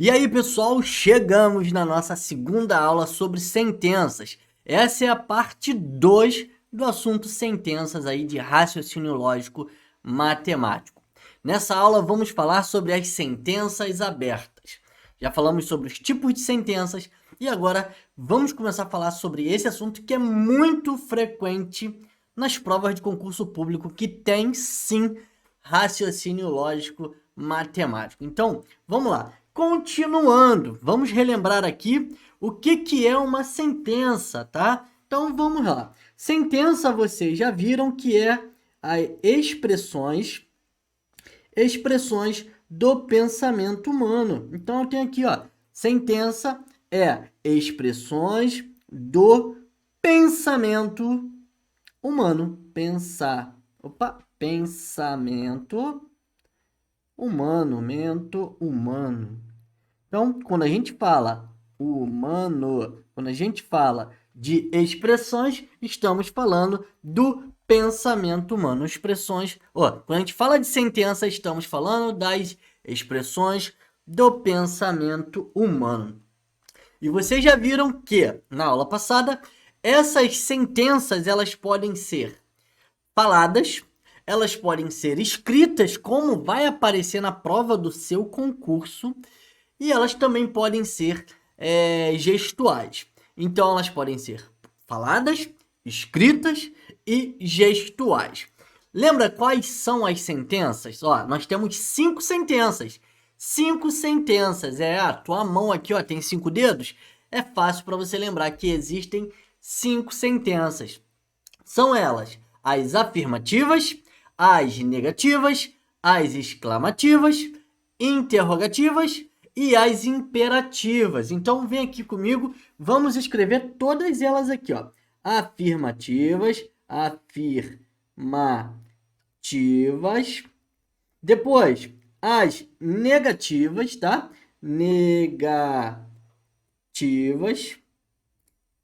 E aí, pessoal, chegamos na nossa segunda aula sobre sentenças. Essa é a parte 2 do assunto sentenças aí de raciocínio lógico matemático. Nessa aula vamos falar sobre as sentenças abertas. Já falamos sobre os tipos de sentenças e agora vamos começar a falar sobre esse assunto que é muito frequente nas provas de concurso público, que tem sim raciocínio lógico matemático. Então, vamos lá. Continuando, vamos relembrar aqui o que é uma sentença, tá? Então vamos lá. Sentença, vocês já viram que é as expressões do pensamento humano. Então eu tenho aqui, ó, sentença é expressões do pensamento humano. Pensamento humano. Então, quando a gente fala humano, quando a gente fala de expressões, estamos falando do pensamento humano. Quando a gente fala de sentença, estamos falando das expressões do pensamento humano. E vocês já viram que, na aula passada, essas sentenças, elas podem ser faladas, elas podem ser escritas, como vai aparecer na prova do seu concurso, e elas também podem ser gestuais. Então, elas podem ser faladas, escritas e gestuais. Lembra quais são as sentenças? Ó, nós temos 5 sentenças. 5 sentenças. A tua mão aqui, ó, tem 5 dedos. É fácil para você lembrar que existem 5 sentenças. São elas as afirmativas, as negativas, as exclamativas, interrogativas e as imperativas. Então vem aqui comigo, vamos escrever todas elas aqui, ó. Afirmativas, depois as negativas, tá? Negativas.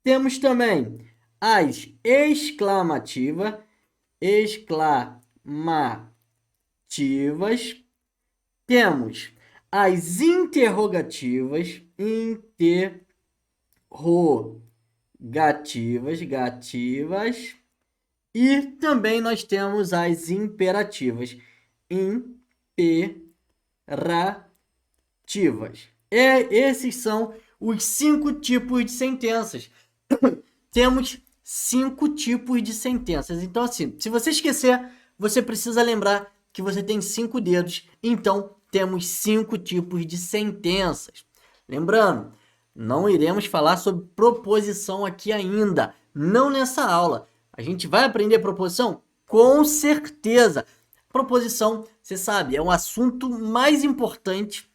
Temos também as exclamativas. Temos as interrogativas, e também nós temos as imperativas, esses são os 5 tipos de sentenças. Temos 5 tipos de sentenças. Então, assim, se você esquecer, você precisa lembrar que você tem 5 dedos. Então, temos 5 tipos de sentenças. Lembrando, não iremos falar sobre proposição aqui ainda. Não nessa aula. A gente vai aprender proposição? Com certeza. Proposição, você sabe, é um assunto mais importante,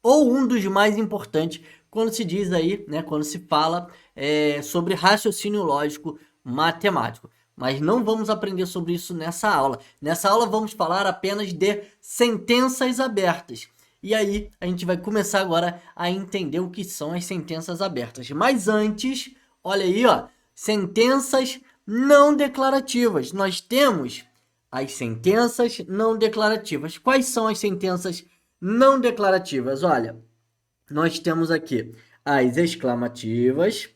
ou um dos mais importantes, quando se diz aí, né, quando se fala sobre raciocínio lógico matemático. Mas não vamos aprender sobre isso nessa aula. Nessa aula vamos falar apenas de sentenças abertas. E aí a gente vai começar agora a entender o que são as sentenças abertas. Mas antes, olha aí, ó, sentenças não declarativas. Nós temos as sentenças não declarativas. Quais são as sentenças não declarativas? Olha, nós temos aqui as exclamativas,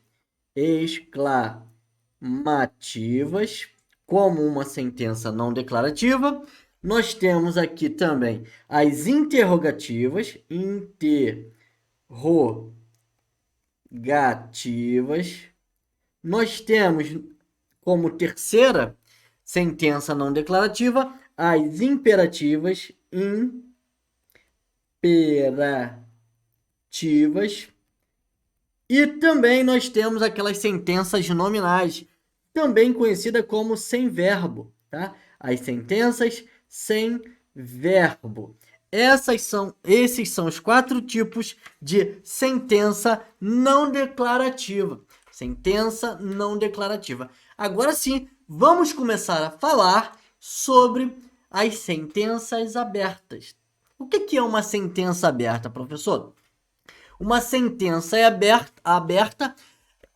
como uma sentença não declarativa. Nós temos aqui também as interrogativas, Nós temos como terceira sentença não declarativa as imperativas, e também nós temos aquelas sentenças nominais, também conhecida como sem verbo, tá? As sentenças sem verbo. Esses são os 4 tipos de sentença não declarativa. Sentença não declarativa. Agora sim, vamos começar a falar sobre as sentenças abertas. O que é uma sentença aberta, professor? Uma sentença é aberta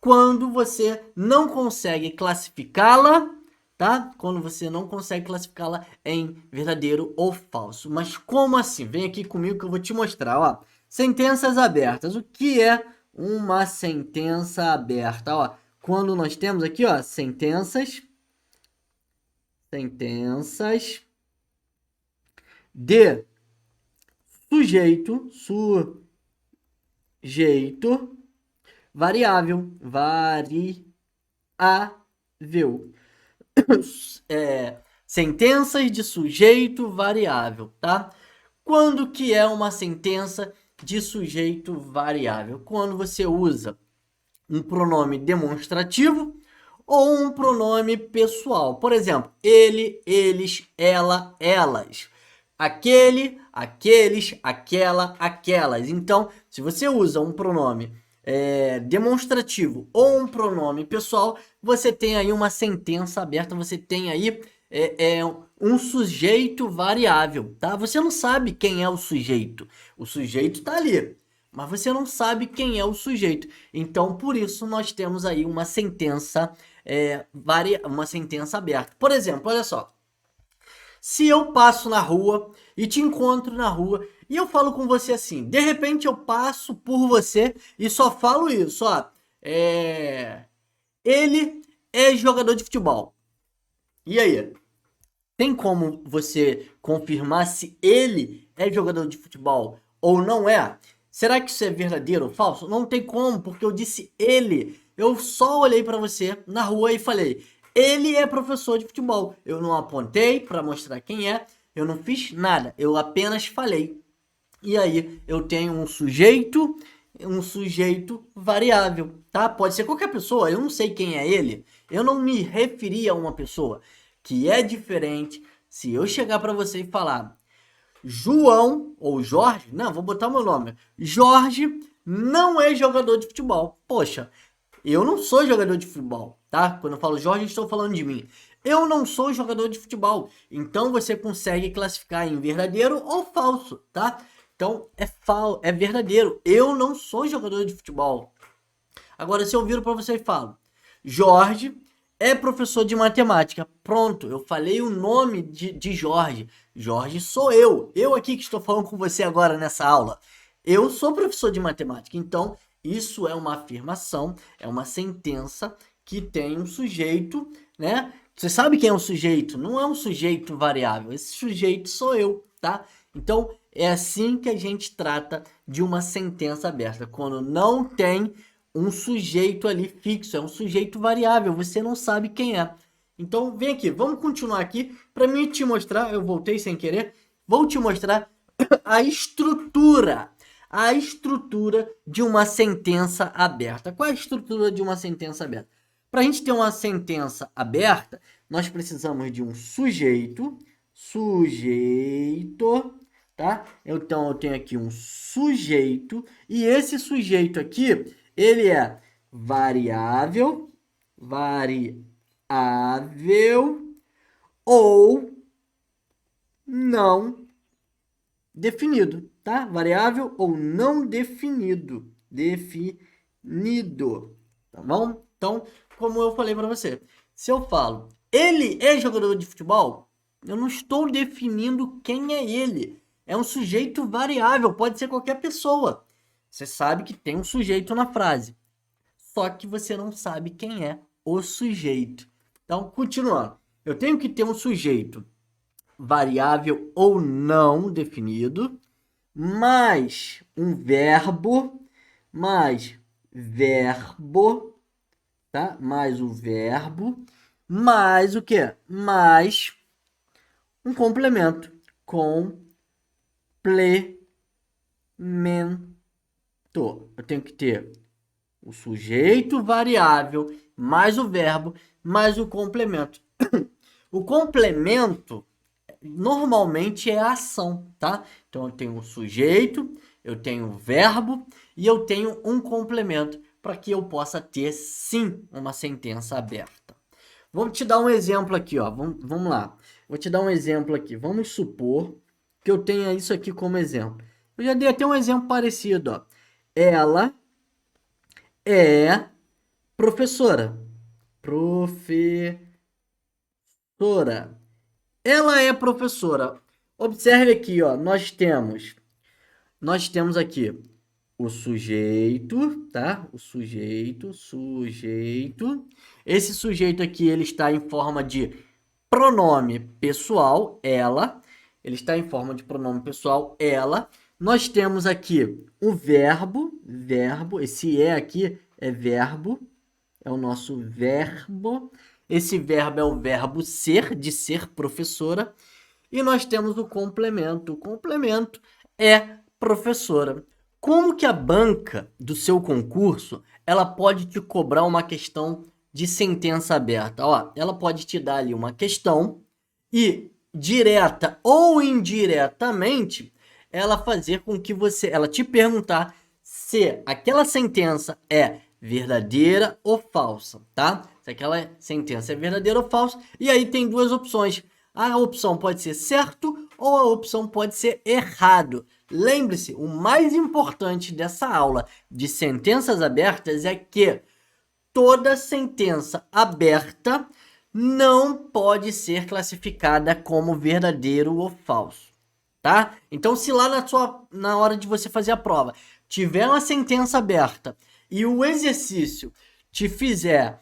quando você não consegue classificá-la, tá? Quando você não consegue classificá-la em verdadeiro ou falso. Mas como assim? Vem aqui comigo que eu vou te mostrar, ó. Sentenças abertas. O que é uma sentença aberta? Ó, quando nós temos aqui, ó, sentenças de sujeito variável, sentenças de sujeito variável, tá? Quando que é uma sentença de sujeito variável? Quando você usa um pronome demonstrativo ou um pronome pessoal. Por exemplo, ele, eles, ela, elas. Aquele, aqueles, aquela, aquelas. Então, se você usa um pronome demonstrativo ou um pronome pessoal, você tem aí uma sentença aberta, você tem aí um sujeito variável, tá? Você não sabe quem é o sujeito. O sujeito tá ali, mas você não sabe quem é o sujeito. Então, por isso, nós temos aí uma sentença uma sentença aberta. Por exemplo, olha só. Se eu passo na rua e te encontro na rua e eu falo com você assim, de repente eu passo por você e só falo isso, ó. Ele é jogador de futebol. E aí? Tem como você confirmar se ele é jogador de futebol ou não é? Será que isso é verdadeiro ou falso? Não tem como, porque eu disse ele. Eu só olhei para você na rua e falei: ele é professor de futebol. Eu não apontei para mostrar quem é, eu não fiz nada, eu apenas falei. E aí eu tenho um sujeito variável, tá? Pode ser qualquer pessoa, eu não sei quem é ele. Eu não me referi a uma pessoa, que é diferente. Se eu chegar para você e falar João ou Jorge, não, vou botar o meu nome. Jorge não é jogador de futebol. Poxa, eu não sou jogador de futebol, tá? Quando eu falo Jorge, estou falando de mim. Eu não sou jogador de futebol. Então você consegue classificar em verdadeiro ou falso, tá? Então é verdadeiro. Eu não sou jogador de futebol. Agora, se eu viro para você e falo, Jorge é professor de matemática. Pronto, eu falei o nome de Jorge. Jorge sou eu. Eu aqui que estou falando com você agora nessa aula. Eu sou professor de matemática. Então, isso é uma afirmação, é uma sentença que tem um sujeito, né? Você sabe quem é o sujeito? Não é um sujeito variável. Esse sujeito sou eu, tá? Então, é assim que a gente trata de uma sentença aberta. Quando não tem um sujeito ali fixo, é um sujeito variável, você não sabe quem é. Então, vem aqui, vamos continuar aqui para mim te mostrar, eu voltei sem querer, vou te mostrar a estrutura de uma sentença aberta. Qual é a estrutura de uma sentença aberta? Para a gente ter uma sentença aberta, nós precisamos de um sujeito, tá? Então eu tenho aqui um sujeito e esse sujeito aqui, ele é variável ou não definido, tá? Variável ou não definido. Tá bom? Então, como eu falei para você, se eu falo, ele é jogador de futebol, eu não estou definindo quem é ele. É um sujeito variável, pode ser qualquer pessoa. Você sabe que tem um sujeito na frase, só que você não sabe quem é o sujeito. Então, continuando. Eu tenho que ter um sujeito variável ou não definido, mais um verbo, tá? Mais o verbo, mais o quê? Mais um complemento. Complemento. Eu tenho que ter o sujeito variável, mais o verbo, mais o complemento. O complemento normalmente é a ação, tá? Então eu tenho o sujeito, eu tenho o verbo e eu tenho um complemento para que eu possa ter sim uma sentença aberta. Vou te dar um exemplo aqui, ó. Vamos lá. Vou te dar um exemplo aqui. Vamos supor que eu tenha isso aqui como exemplo. Eu já dei até um exemplo parecido, ó. Ela é professora. Ela é professora. Observe aqui, ó, nós temos nós temos aqui o sujeito, tá? O sujeito. Esse sujeito aqui, ele está em forma de pronome pessoal, ela. Ele está em forma de pronome pessoal, ela. Nós temos aqui o verbo, esse aqui é verbo, é o nosso verbo. Esse verbo é o verbo ser, de ser professora. E nós temos o complemento. O complemento é professora. Como que a banca do seu concurso, ela pode te cobrar uma questão de sentença aberta? Ó, ela pode te dar ali uma questão e, direta ou indiretamente, ela fazer com que ela te perguntar se aquela sentença é verdadeira ou falsa, tá? Se aquela sentença é verdadeira ou falsa, e aí tem duas opções. A opção pode ser certo ou a opção pode ser errado. Lembre-se, o mais importante dessa aula de sentenças abertas é que toda sentença aberta não pode ser classificada como verdadeiro ou falso, tá? Então, se lá na hora de você fazer a prova tiver uma sentença aberta e o exercício te fizer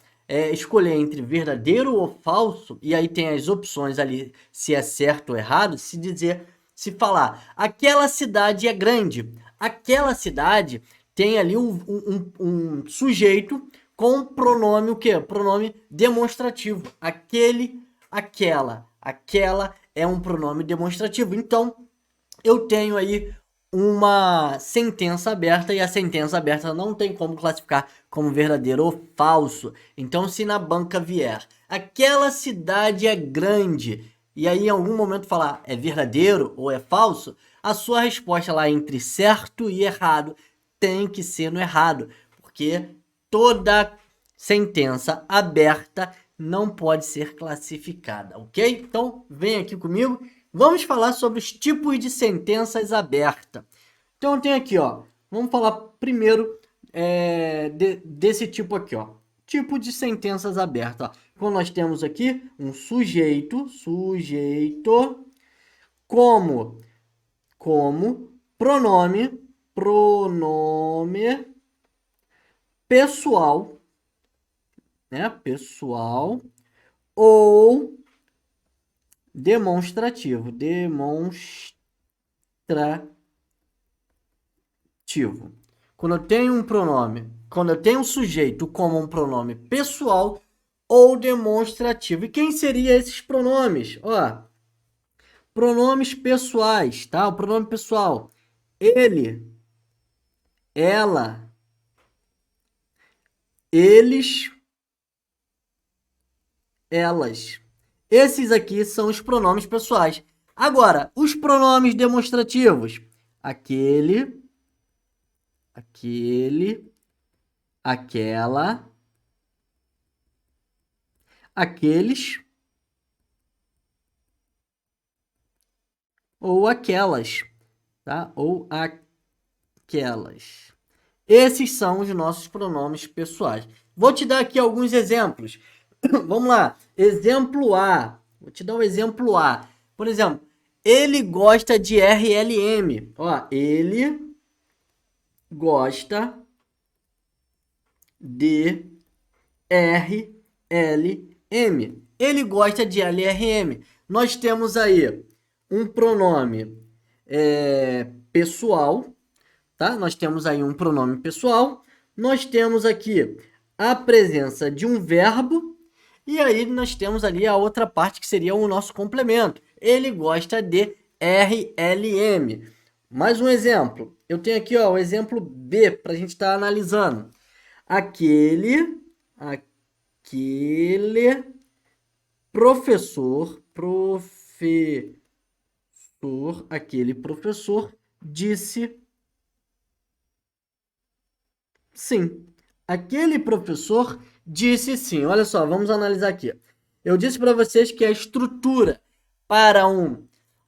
escolher entre verdadeiro ou falso, e aí tem as opções ali, se é certo ou errado, se falar, aquela cidade é grande, aquela cidade tem ali um sujeito com pronome, o quê? Pronome demonstrativo. Aquele, aquela é um pronome demonstrativo. Então, eu tenho aí uma sentença aberta e a sentença aberta não tem como classificar como verdadeiro ou falso. Então, se na banca vier, aquela cidade é grande, e aí em algum momento falar é verdadeiro ou é falso, a sua resposta lá entre certo e errado tem que ser no errado, porque toda sentença aberta não pode ser classificada, ok? Então, vem aqui comigo. Vamos falar sobre os tipos de sentenças abertas. Então, tem aqui, ó. Vamos falar primeiro desse tipo aqui, ó. Tipo de sentenças abertas. Ó. Então, nós temos aqui um sujeito, como pronome pessoal, né? Pessoal ou demonstrativo. Quando eu tenho um sujeito como um pronome pessoal ou demonstrativo. E quem seria esses pronomes? Ó, pronomes pessoais, tá? O pronome pessoal. Ele, ela, eles, elas. Esses aqui são os pronomes pessoais. Agora, os pronomes demonstrativos. Aquele, aquela, aqueles ou aquelas, tá? Ou aquelas. Esses são os nossos pronomes pessoais. Vou te dar aqui alguns exemplos. Vamos lá. Exemplo A. Vou te dar um exemplo A. Por exemplo, ele gosta de RLM. Ó, ele gosta de RLM. Ele gosta de LRM. Nós temos aí um pronome pessoal, tá? Nós temos aí um pronome pessoal. Nós temos aqui a presença de um verbo. E aí nós temos ali a outra parte que seria o nosso complemento. Ele gosta de RLM. Mais um exemplo. Eu tenho aqui ó, o exemplo B para a gente estar analisando. Aquele professor disse sim. Aquele professor disse sim. Olha só, vamos analisar aqui. Eu disse para vocês que a estrutura para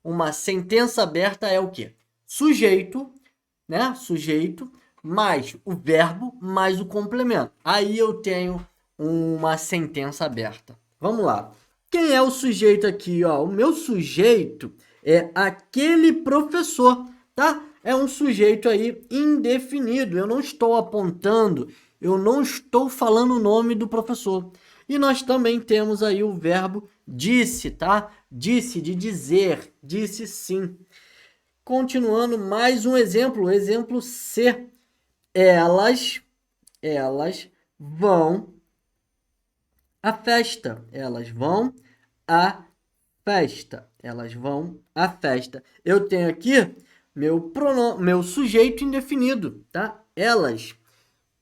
uma sentença aberta é o quê? Sujeito, né? Sujeito, mais o verbo, mais o complemento. Aí eu tenho uma sentença aberta. Vamos lá. Quem é o sujeito aqui? Ó? O meu sujeito é aquele professor, tá? é um sujeito aí indefinido. Eu não estou apontando, eu não estou falando o nome do professor. E nós também temos aí o verbo disse, tá? Disse, de dizer, disse sim. Continuando, mais um exemplo, exemplo C. Elas vão à festa. Elas vão à festa. Elas vão à festa. Eu tenho aqui meu sujeito indefinido, tá? Elas,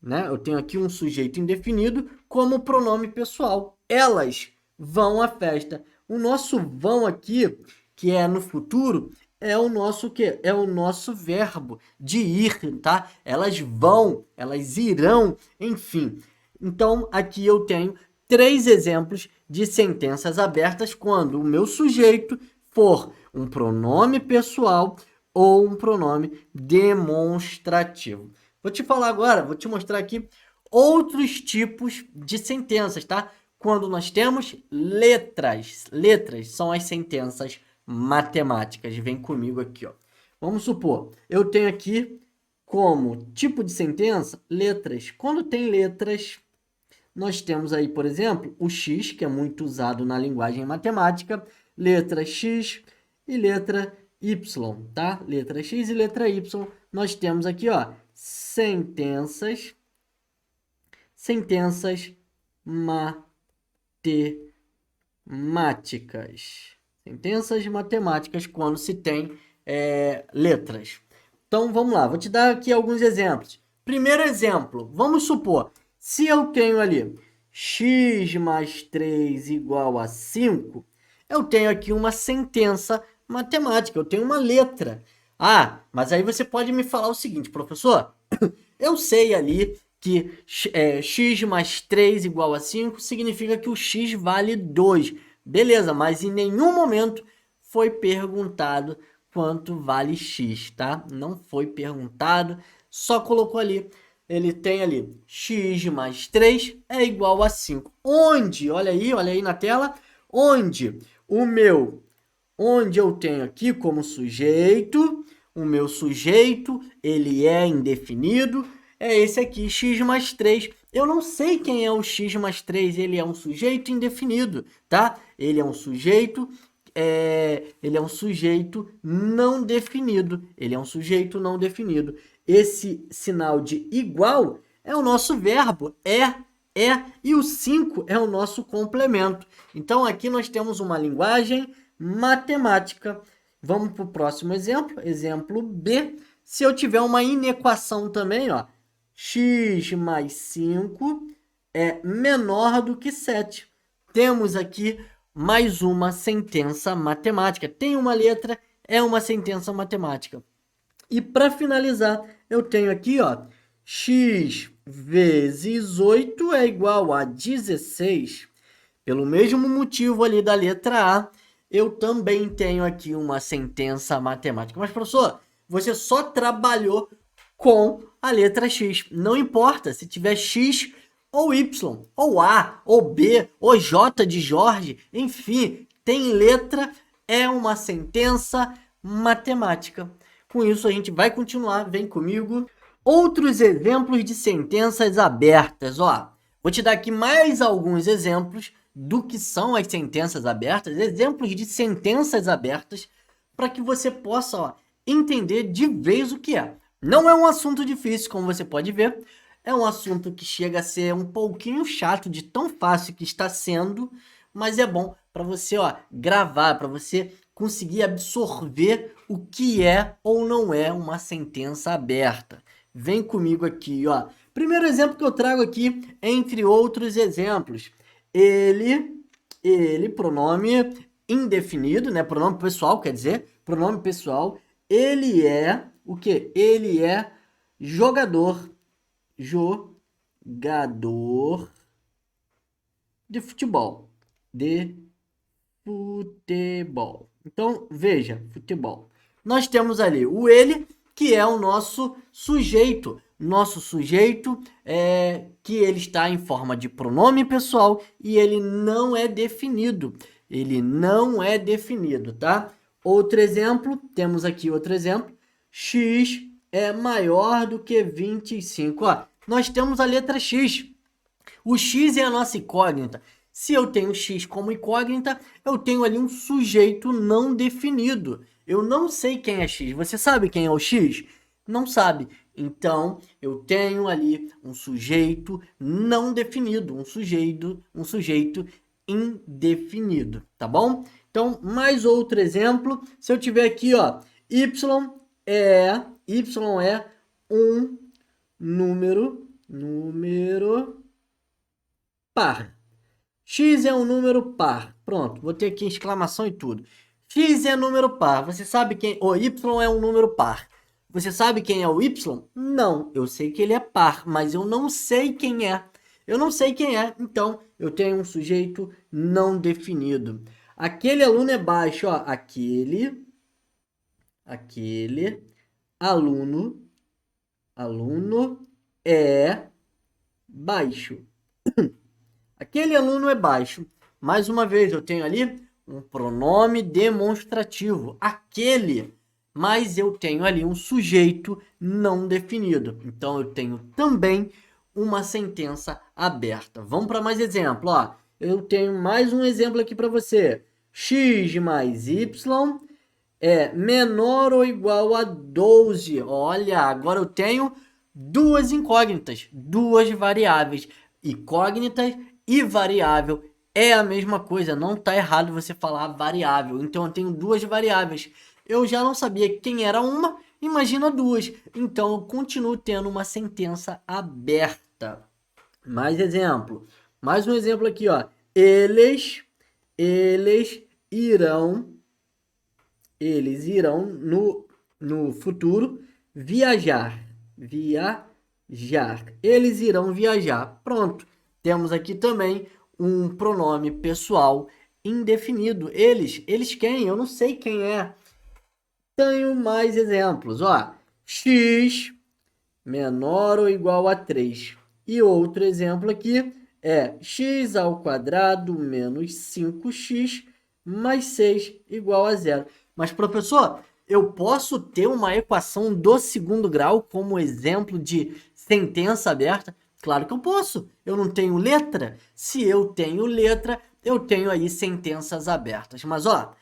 né? Eu tenho aqui um sujeito indefinido como pronome pessoal. Elas vão à festa. O nosso vão aqui, que é no futuro, é o nosso quê? É o nosso verbo de ir, tá? Elas vão, elas irão, enfim. Então, aqui eu tenho 3 exemplos de sentenças abertas quando o meu sujeito for um pronome pessoal ou um pronome demonstrativo. Vou te falar agora, vou te mostrar aqui outros tipos de sentenças, tá? Quando nós temos letras. Letras são as sentenças matemáticas. Vem comigo aqui, ó. Vamos supor, eu tenho aqui como tipo de sentença letras. Quando tem letras, nós temos aí, por exemplo, o X, que é muito usado na linguagem matemática, letra X e letra Y, tá? Letra X e letra Y. Nós temos aqui, ó, sentenças matemáticas. Sentenças matemáticas quando se tem letras. Então, vamos lá. Vou te dar aqui alguns exemplos. Primeiro exemplo. Vamos supor, se eu tenho ali x mais 3 igual a 5, eu tenho aqui uma sentença matemática. Eu tenho uma letra. Ah, mas aí você pode me falar o seguinte, professor. Eu sei ali que x mais 3 igual a 5 significa que o x vale 2. Beleza, mas em nenhum momento foi perguntado quanto vale x, tá? Não foi perguntado, só colocou ali. Ele tem ali x mais 3 é igual a 5. Onde? Olha aí na tela. Onde eu tenho aqui como sujeito, o meu sujeito, ele é indefinido, é esse aqui, x mais 3. Eu não sei quem é o x mais 3, ele é um sujeito indefinido, tá? Ele é um sujeito não definido. Ele é um sujeito não definido. Esse sinal de igual é o nosso verbo, e o 5 é o nosso complemento. Então, aqui nós temos uma linguagem matemática. Vamos para o próximo exemplo, exemplo B. Se eu tiver uma inequação também, ó, x mais 5 é menor do que 7. Temos aqui mais uma sentença matemática. Tem uma letra, é uma sentença matemática. E para finalizar, eu tenho aqui, ó, x vezes 8 é igual a 16. Pelo mesmo motivo ali da letra A, eu também tenho aqui uma sentença matemática. Mas, professor, você só trabalhou com a letra X. Não importa se tiver X ou Y, ou A, ou B, ou J de Jorge, enfim, tem letra, é uma sentença matemática. Com isso, a gente vai continuar, vem comigo. Outros exemplos de sentenças abertas, ó. Vou te dar aqui mais alguns exemplos do que são as sentenças abertas, exemplos de sentenças abertas, para que você possa, ó, entender de vez o que é. Não é um assunto difícil, como você pode ver. É um assunto que chega a ser um pouquinho chato de tão fácil que está sendo, mas é bom para você, ó, gravar, para você conseguir absorver o que é ou não é uma sentença aberta. Vem comigo aqui, ó. Primeiro exemplo que eu trago aqui, entre outros exemplos. Ele, pronome indefinido, né? Pronome pessoal, quer dizer, pronome pessoal. Ele é o quê? Ele é jogador de futebol. Então, veja, futebol. Nós temos ali o ele, que é o nosso sujeito. Nosso sujeito é que ele está em forma de pronome pessoal e ele não é definido. Ele não é definido, tá? Outro exemplo, temos aqui outro exemplo. x é maior do que 25. Ó, nós temos a letra x. O x é a nossa incógnita. Se eu tenho x como incógnita, eu tenho ali um sujeito não definido. Eu não sei quem é x. Você sabe quem é o x? Não sabe. Então, eu tenho ali um sujeito não definido, um sujeito indefinido, tá bom? Então, mais outro exemplo, se eu tiver aqui, ó, y é um número par. X é um número par. Pronto, vou ter aqui exclamação e tudo. X é número par. Você sabe quem... O Y é um número par. Você sabe quem é o Y? Não, eu sei que ele é par, mas eu não sei quem é. Eu não sei quem é, então eu tenho um sujeito não definido. Aquele aluno é baixo, ó. Aquele aluno é baixo. Aquele aluno é baixo. Mais uma vez, eu tenho ali um pronome demonstrativo. Aquele, mas eu tenho ali um sujeito não definido. Então, eu tenho também uma sentença aberta. Vamos para mais exemplo. Ó, eu tenho mais um exemplo aqui para você. X mais Y é menor ou igual a 12. Olha, agora eu tenho duas incógnitas, duas variáveis. Incógnitas e variável é a mesma coisa, não está errado você falar variável. Então eu tenho duas variáveis. Eu já não sabia quem era uma, imagina duas. Então eu continuo tendo uma sentença aberta. Mais exemplo. Mais um exemplo aqui, ó. Eles irão no futuro viajar. Eles irão viajar. Pronto. Temos aqui também um pronome pessoal indefinido. Eles quem? Eu não sei quem é. Tenho mais exemplos. Ó, x menor ou igual a 3. E outro exemplo aqui é x ao quadrado menos 5x mais 6 igual a 0. Mas, professor, eu posso ter uma equação do segundo grau como exemplo de sentença aberta? Claro que eu posso. Eu não tenho letra? Se eu tenho letra, eu tenho aí sentenças abertas. Mas, ó,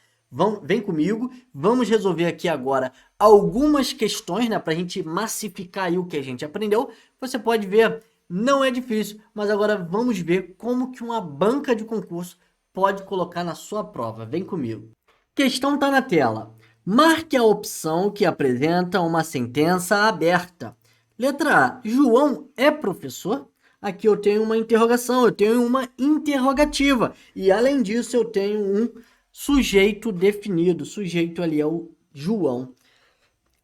vem comigo, vamos resolver aqui agora algumas questões, né, para a gente massificar aí o que a gente aprendeu. Você pode ver, não é difícil, mas agora vamos ver como que uma banca de concurso pode colocar na sua prova. Vem comigo. Questão está na tela. Marque a opção que apresenta uma sentença aberta. Letra A. João é professor? Aqui eu tenho uma interrogação, eu tenho uma interrogativa. E além disso, eu tenho um sujeito definido. Sujeito ali é o João.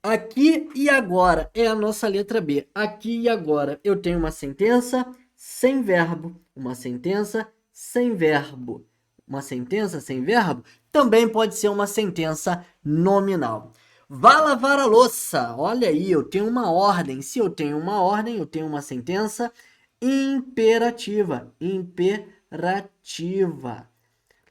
Aqui e agora é a nossa letra B. Aqui e agora eu tenho uma sentença sem verbo. Uma sentença sem verbo. Uma sentença sem verbo também pode ser uma sentença nominal. Vá lavar a louça. Olha aí, eu tenho uma ordem. Se eu tenho uma ordem, eu tenho uma sentença imperativa. Imperativa.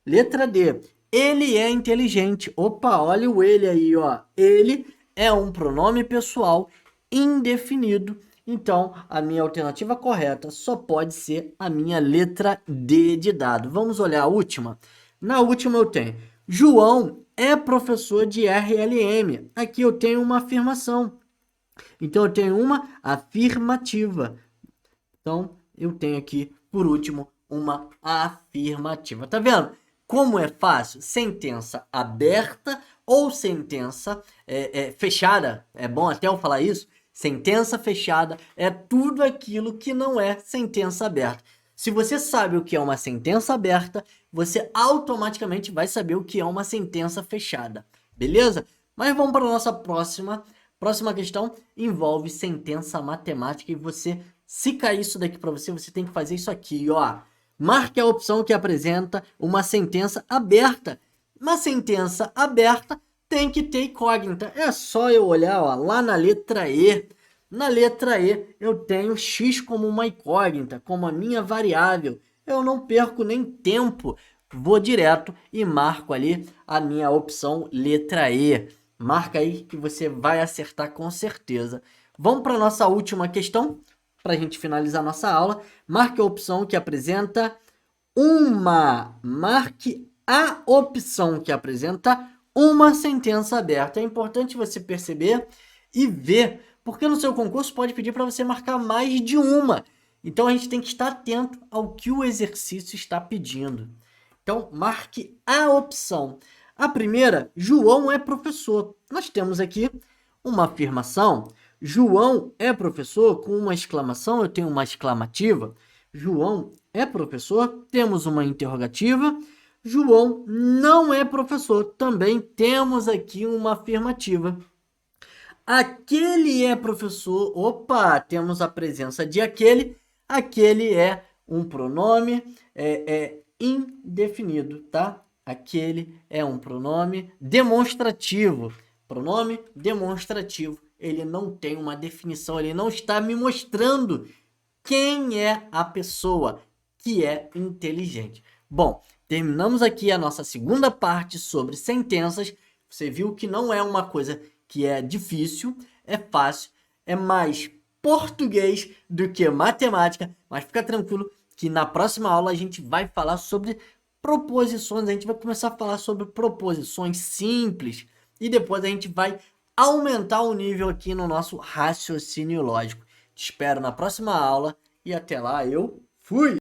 Letra D. Ele é inteligente. Opa, olha o ele aí, ó. Ele é um pronome pessoal indefinido. Então, a minha alternativa correta só pode ser a minha letra D de dado. Vamos olhar a última? Na última eu tenho João é professor de RLM. Aqui eu tenho uma afirmação. Então, eu tenho uma afirmativa. Então, eu tenho aqui, por último, uma afirmativa. Tá vendo? Como é fácil? Sentença aberta ou sentença fechada. É bom até eu falar isso. Sentença fechada é tudo aquilo que não é sentença aberta. Se você sabe o que é uma sentença aberta, você automaticamente vai saber o que é uma sentença fechada. Beleza? Mas vamos para a nossa próxima. Próxima questão envolve sentença matemática e você, se cair isso daqui para você, você tem que fazer isso aqui, ó. Marque a opção que apresenta uma sentença aberta. Uma sentença aberta tem que ter incógnita. É só eu olhar, ó, lá na letra E. Na letra E, eu tenho x como uma incógnita, como a minha variável. Eu não perco nem tempo. Vou direto e marco ali a minha opção letra E. Marca aí que você vai acertar com certeza. Vamos para a nossa última questão, para a gente finalizar nossa aula. Marque a opção que apresenta Marque a opção que apresenta uma sentença aberta. É importante você perceber e ver, porque no seu concurso pode pedir para você marcar mais de uma. Então a gente tem que estar atento ao que o exercício está pedindo. Então, marque a opção. A primeira, João é professor. Nós temos aqui uma afirmação. João é professor com uma exclamação, eu tenho uma exclamativa. João é professor, temos uma interrogativa. João não é professor, também temos aqui uma afirmativa. Aquele é professor, opa, temos a presença de aquele. Aquele é um pronome indefinido, tá? Aquele é um pronome demonstrativo. Pronome demonstrativo. Ele não tem uma definição, ele não está me mostrando quem é a pessoa que é inteligente. Bom, terminamos aqui a nossa segunda parte sobre sentenças. Você viu que não é uma coisa que é difícil, é fácil, é mais português do que matemática, mas fica tranquilo que na próxima aula a gente vai falar sobre proposições, a gente vai começar a falar sobre proposições simples e depois a gente vai aumentar o nível aqui no nosso raciocínio lógico. Te espero na próxima aula e até lá eu fui!